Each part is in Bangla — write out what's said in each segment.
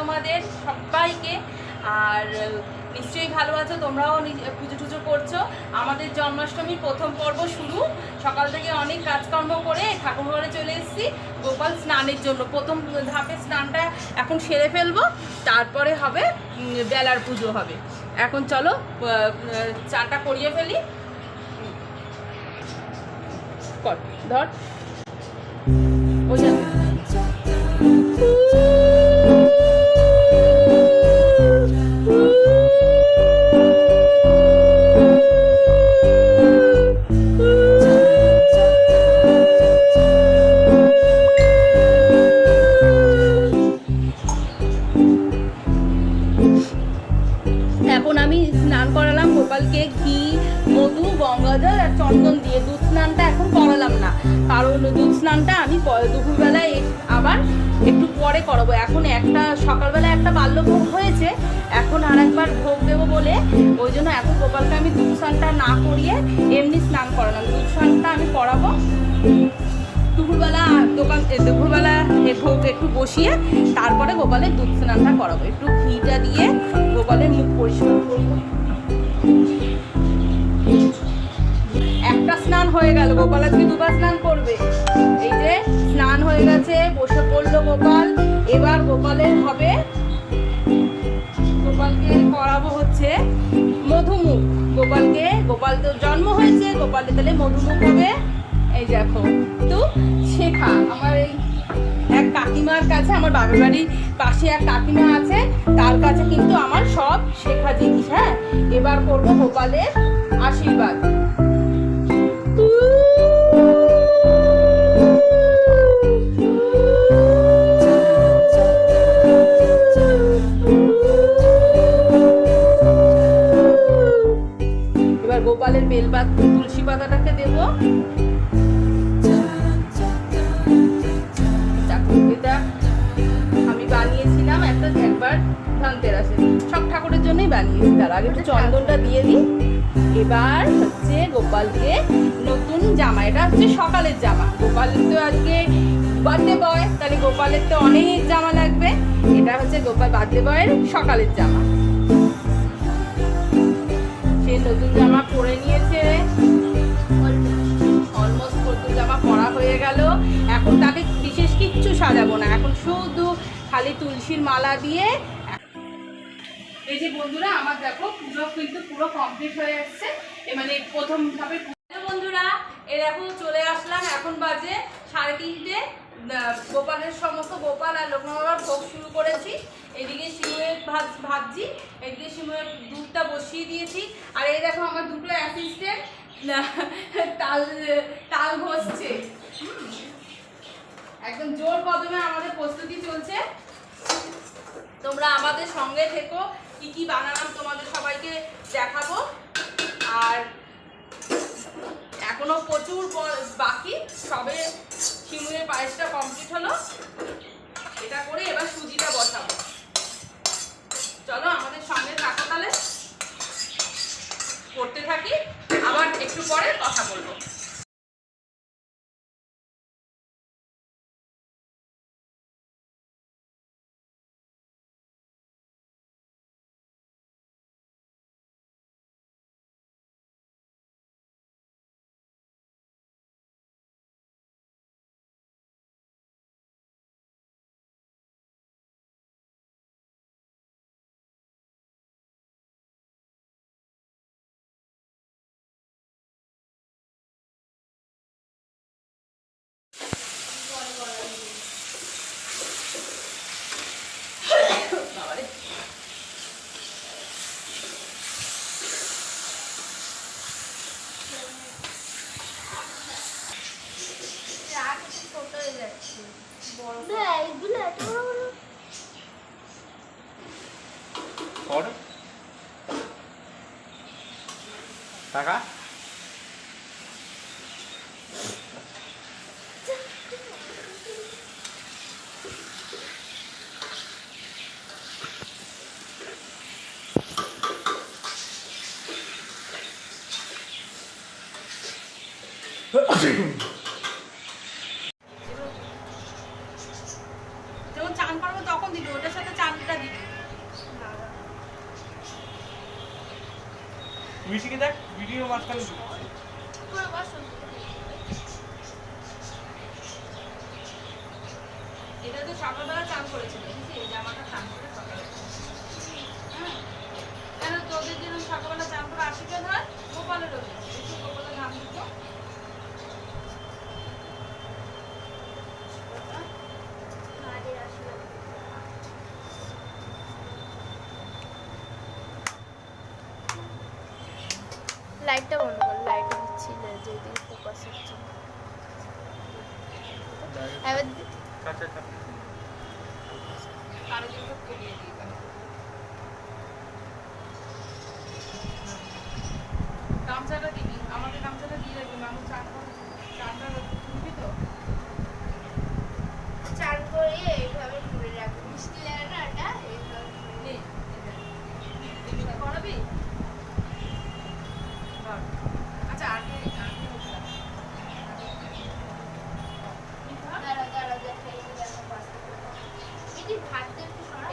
তোমাদের সবাইকে। আর নিশ্চয়ই ভালো আছো, তোমরাও পুজো টুজো করছো। আমাদের জন্মাষ্টমীর প্রথম পর্ব শুরু। সকাল থেকে অনেক কাজকর্ম করে ঠাকুরঘরে চলে এসেছি গোপাল স্নানের জন্য। প্রথম ধাপে স্নানটা এখন সেরে ফেলবো, তারপরে হবে বেলার পুজো হবে। এখন চলো চাটা করিয়ে ফেলি। ধর ওই এখন আমি স্নান করালাম গোপালকে ঘি, মধু, গঙ্গাজল আর চন্দন দিয়ে। দুধ স্নানটা এখন করালাম না, কারণ দুধ স্নানটা আমি দুপুরবেলায় আবার একটু পরে করাবো। এখন একটা সকালবেলা একটা বাল্যভোগ হয়েছে, এখন আর একবার ভোগ দেবো বলে ওই জন্য এখন গোপালকে আমি দুধ স্নানটা না করিয়ে এমনি স্নান করালাম। দুধ স্নানটা আমি করাবো দুপুরবেলা। দুপুরবেলা ভোগ একটু বসিয়ে তারপরে গোপালের দুধ স্নানটা করাবো। একটু ঘিটা দিয়ে গোপালের মুখ পরিষ্কার করবো। একটা স্নান হয়ে গেল, গোপাল আজকে দুবার স্নান করবে। এই যে স্নান হয়ে গেছে, বসে পড়লো গোপাল। এবার গোপালের হবে, গোপালকে করাবো হচ্ছে মধুমুখ। গোপাল তো জন্ম হয়েছে, গোপালের তাহলে মধুমুখ হবে। এই দেখো তো শেখা আমার এই এক কাকিমার কাছে, আমার বাবার বাড়ির পাশে এক কাকিমা আছে, তার কাছে কিন্তু আমার সব শেখা জিনিস। হ্যাঁ, এবার করবো গোপালের আশীর্বাদ। এবার গোপালের বেলপাতা, তুলসী পাতাটাকে দেবো। এটা আমি বানিয়েছিলাম একবার ধনতেরাসে, সব ঠাকুরের জন্যই বানিয়েছি। তার আগে একটু চন্দনটা দিয়ে দিই। এবার হচ্ছে গোপালকে নতুন জামা, এটা হচ্ছে সকালের জামা। গোপালের তো আজকে বার্থডে বয়, তাহলে গোপালের তো অনেক জামা লাগবে। এটা হচ্ছে গোপাল বার্থডে বয়ের সকালের জামা। সে নতুন জামা পরে নিয়েছে, অলমোস্ট নতুন জামা পরা হয়ে গেল। এখন তাকে বিশেষ কিচ্ছু সাজাবো না, এখন শুধু খালি তুলসীর মালা দিয়ে। এই যে বন্ধুরা, আমার দেখো পুজো কিন্তু পুরো কমপ্লিট হয়ে যাচ্ছে। মানে প্রথম ধাপে বন্ধুরা এর এখন চলে আসলাম। এখন বাজে 3:30। গোপালের সমস্ত গোপাল আর লক্ষ্মী বাবার ভোগ শুরু করেছি। এদিকে সিমুয়ের ভাবছি, এদিকে সিমুয়ের দুধটা বসিয়ে দিয়েছি। আর এই দেখো আমার দুটো অ্যাসিস্ট্যান্ট তাল ঘষছে। একদম জোর কদমে আমাদের প্রস্তুতি চলছে। তোমরা আমাদের সঙ্গে থেকো, কি কি বানালাম তোমাদের সবাইকে দেখাবো। আর এখনো প্রচুর বাকি, সবে শিমুয়ের পায়েসটা কমপ্লিট হলো। এটা করে এবার সুজিটা বসাবো। চলো আমাদের সঙ্গে থাকো, তাহলে করতে থাকি, আবার একটু পরে কথা বলবো। টাকা যখন চান করবো তখন দিবি, ওটার সাথে চানটা মিষ্টিকে দেখ ভিডিও মাঝখানে এটা তো সকালবেলা চান করেছিল, বুঝলি? এই জামাটা চান করে সকালে। হ্যাঁ, কেন তোদের যেরকম সকালবেলা চান করে আশীর্বাদ হয়, গোপালেরও হয়েছে। একটু গোপালের নাম দিত। লাইটটা বন্ধ কর, লাইট হচ্ছে যেদিকে ফোকাস হচ্ছে। এবার কাছে কারো জন্য করিয়ে দিই তাহলে। গামছাটা দিবি, আমাকে গামছাটা দিয়ে রাখবি, মানুষ চানটা তুলবি তো। চান করে এইভাবে ঘুরে রাখবো, মিষ্টি লাগে না এটা এইভাবে নে, এটা করাবি? ধর। আচ্ছা, আগে দাঁড়া দাঁড়া দেখে এই দেখো পাশে এটি ভাত দিয়ে একটু সরা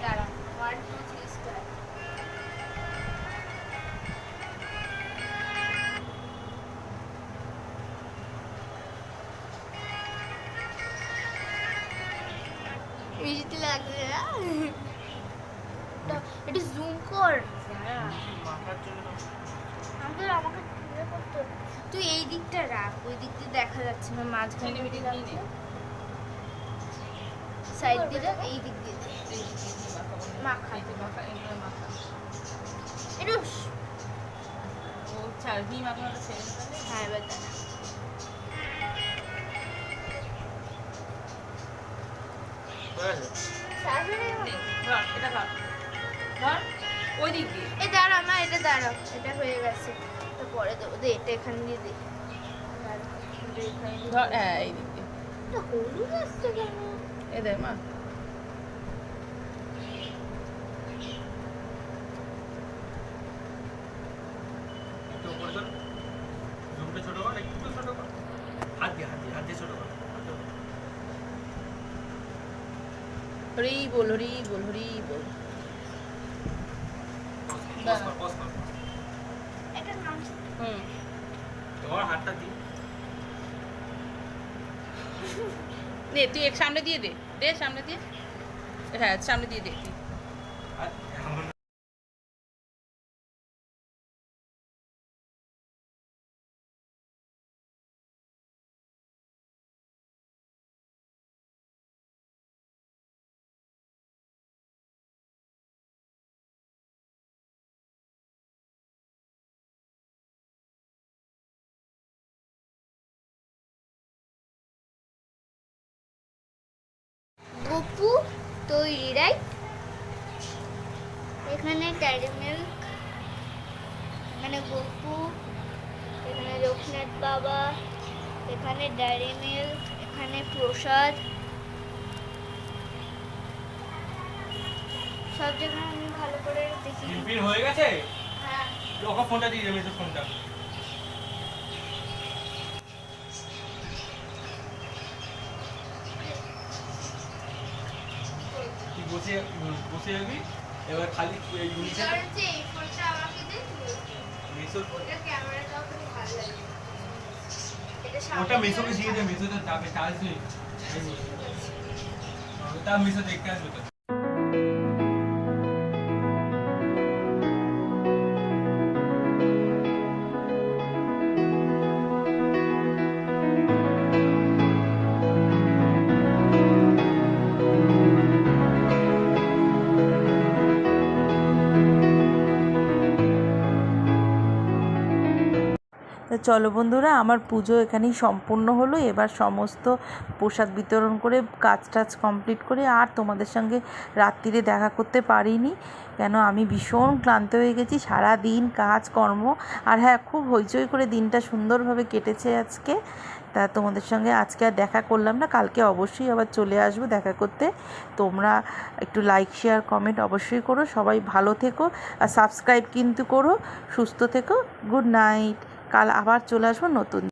দাঁড়া 1 2 3 স্টার্ট মিষ্টি লাগছে না এটা জুম কর মাথার জন্য আমাকে ঘুরে করতে হবে। তুই এই দিকটা রাখ, ওই দিক দিয়ে দেখা যাচ্ছে না, মাঝখানে চিনি মিটি রাখ। দিয়ে নে। সাইড দিয়ে রাখ, এই দিক দিয়ে দে। এই যে মাখা। এই যে মাখা, এইগুলো মাখা। একটু ও ছাড়, ঘি মাখানোটা ছেড়ে দিতে হবে। হ্যাঁ এবার দাঁড়া। হয়ে গেছে নে, ধর, এটা ধর। ধর, ওই দিক দিয়ে। এ দাঁড়া মা, এটা দাঁড়াও, এটা হয়ে গেছে, তো পরে দেবো, দে এটা এখানে দিয়ে দে। দাঁড়া, দে এখানে দিয়ে ধর, দে। হ্যাঁ, এই দিক দিয়ে। এটা হলুদ আসছে কেন? এ দেখ মা। একটু উপরে ধর জুমটা ছোট কর একটু ছোট কর হাত দিয়ে ছোট কর হরি বল, হরি বল, হরি বল। পজ কর একটা নাম হুম। তোমার হাতটা দি নে, তুই এক সামনে দিয়ে দে। দে সামনে দিয়ে। হ্যাঁ, সামনে দিয়ে দে। আর এমন গপু তৈরি, রাইট? এখানে ডেয়ারি মিল্ক, এখানে গপু, এখানে লোকনাথ বাবা, এখানে ডেয়ারি মিল্ক, এখানে প্রসাদ, সব জায়গায় আমি ভালো করে দেখি। পিন হয়ে গেছে হ্যাঁ ওকে ফোনটা দিয়ে দেবে তো ফোনটা তুই বসে যাবি এবার খালি নিচে এই ফোনটা আমাকে দে, মেসো ওটা ক্যামেরাটাও খুব ভালো লাগে। এটা ওটা মেসোকে দিয়ে দে মেসোতে যাবে চার্জ নেই ওটা মেসো দেখতে আসবে তো তো চলো বন্ধুরা, আমার পুজো এখানেই সম্পূর্ণ হলো। এবার সমস্ত প্রসাদ বিতরণ করে কাজ টাজ কমপ্লিট করে আর তোমাদের সঙ্গে রাত্রিরে দেখা করতে পারিনি, কেন আমি ভীষণ ক্লান্ত হয়ে গেছি, সারা দিন কাজকর্ম। আর হ্যাঁ, খুব হইচই করে দিনটা সুন্দরভাবে কেটেছে আজকে। তা তোমাদের সঙ্গে আজকে আর দেখা করলাম না, কালকে অবশ্যই আবার চলে আসবো দেখা করতে। তোমরা একটু লাইক শেয়ার কমেন্ট অবশ্যই করো, সবাই ভালো থেকো আর সাবস্ক্রাইব কিন্তু করো। সুস্থ থেকো, গুড নাইট। কাল আবার চলে আসবো নতুন